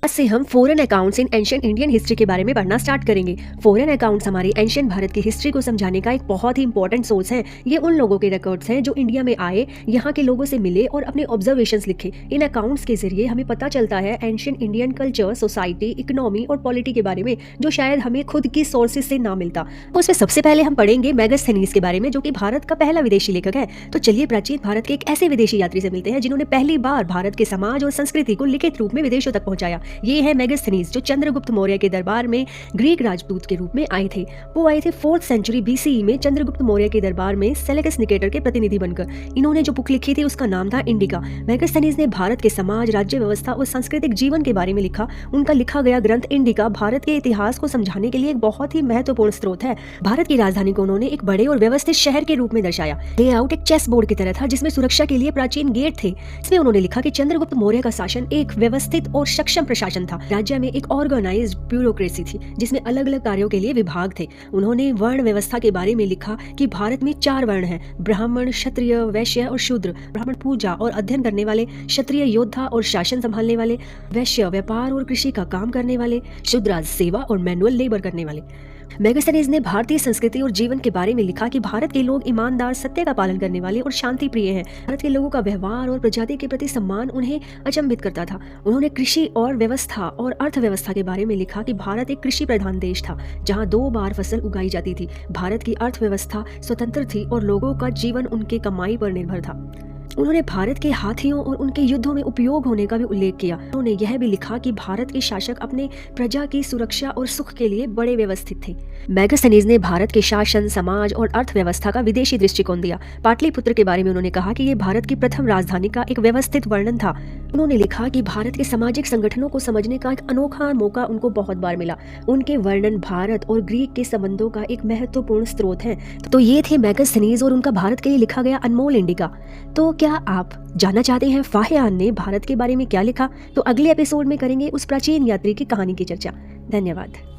आज से हम foreign accounts in ancient Indian history के बारे में पढ़ना स्टार्ट करेंगे। फॉरेन अकाउंट्स हमारी एंशिएंट भारत की हिस्ट्री को समझाने का एक बहुत ही इंपॉर्टेंट सोर्स है। ये उन लोगों के रिकॉर्ड्स हैं जो इंडिया में आए, यहाँ के लोगों से मिले और अपने ऑब्जर्वेशंस लिखे। इन अकाउंट्स के जरिए हमें पता चलता है ancient Indian culture, society, economy और पॉलिटी के बारे में, जो शायद हमें खुद की सोर्सेज से ना मिलता। उसमें सबसे पहले हम पढ़ेंगे मेगास्थनीज के बारे में, जो कि भारत का पहला विदेशी लेखक है। तो चलिए प्राचीन भारत के एक ऐसे विदेशी यात्री से मिलते हैं जिन्होंने पहली बार भारत के समाज और संस्कृति को लिखित रूप में विदेशों तक पहुंचाया। ये है मेगास्थनीज, जो चंद्रगुप्त मौर्य के दरबार में ग्रीक राजदूत के रूप में आए थे। वो आए थे 4th सेंचुरी BCE में चंद्रगुप्त मौर्य के दरबार में सेलेकस निकेटर के प्रतिनिधि बनकर। इन्होंने जो बुक लिखी थी उसका नाम था इंडिका। मेगास्थनीज ने भारत के समाज, राज्य व्यवस्था और सांस्कृतिक जीवन के बारे में लिखा। उनका लिखा गया ग्रंथ इंडिका भारत के इतिहास को समझाने के लिए एक बहुत ही महत्वपूर्ण स्रोत है। भारत की राजधानी को उन्होंने एक बड़े और व्यवस्थित शहर के रूप में दर्शाया। लेआउट एक चेस बोर्ड की तरह था जिसमें सुरक्षा के लिए प्राचीन गेट थे। इसमें उन्होंने लिखा कि चंद्रगुप्त मौर्य का शासन एक व्यवस्थित और सक्षम प्रशासन था। राज्य में एक ऑर्गेनाइज्ड ब्यूरोक्रेसी थी जिसमें अलग अलग कार्यों के लिए विभाग थे। उन्होंने वर्ण व्यवस्था के बारे में लिखा कि भारत में 4 वर्ण हैं: ब्राह्मण, क्षत्रिय, वैश्य और शूद्र। ब्राह्मण पूजा और अध्ययन करने वाले, क्षत्रिय योद्धा और शासन संभालने वाले, वैश्य व्यापार और कृषि का काम करने वाले, शूद्र सेवा और मैनुअल लेबर करने वाले। मेगास्थनीज ने भारतीय संस्कृति और जीवन के बारे में लिखा कि भारत के लोग ईमानदार, सत्य का पालन करने वाले और शांति प्रिय हैं। भारत के लोगों का व्यवहार और प्रजाति के प्रति सम्मान उन्हें अचंभित करता था। उन्होंने कृषि और व्यवस्था और अर्थव्यवस्था के बारे में लिखा कि भारत एक कृषि प्रधान देश था जहां 2 बार फसल उगाई जाती थी। भारत की अर्थव्यवस्था स्वतंत्र थी और लोगों का जीवन उनके कमाई पर निर्भर था। उन्होंने भारत के हाथियों और उनके युद्धों में उपयोग होने का भी उल्लेख किया। उन्होंने यह भी लिखा कि भारत के शासक अपने प्रजा की सुरक्षा और सुख के लिए बड़े व्यवस्थित थे। मेगास्थनीज ने भारत के शासन, समाज और अर्थव्यवस्था का विदेशी दृष्टिकोण दिया। पाटलिपुत्र के बारे में उन्होंने कहा कि यह भारत की प्रथम राजधानी का एक व्यवस्थित वर्णन था। उन्होंने लिखा कि भारत के सामाजिक संगठनों को समझने का एक अनोखा मौका उनको बहुत बार मिला। उनके वर्णन भारत और ग्रीक के संबंधों का एक महत्वपूर्ण स्रोत है। तो ये थे मेगास्थनीज और उनका भारत के लिए लिखा गया अनमोल इंडिका। तो क्या आप जानना चाहते हैं फाहियान ने भारत के बारे में क्या लिखा? तो अगले एपिसोड में करेंगे उस प्राचीन यात्री की कहानी की चर्चा। धन्यवाद।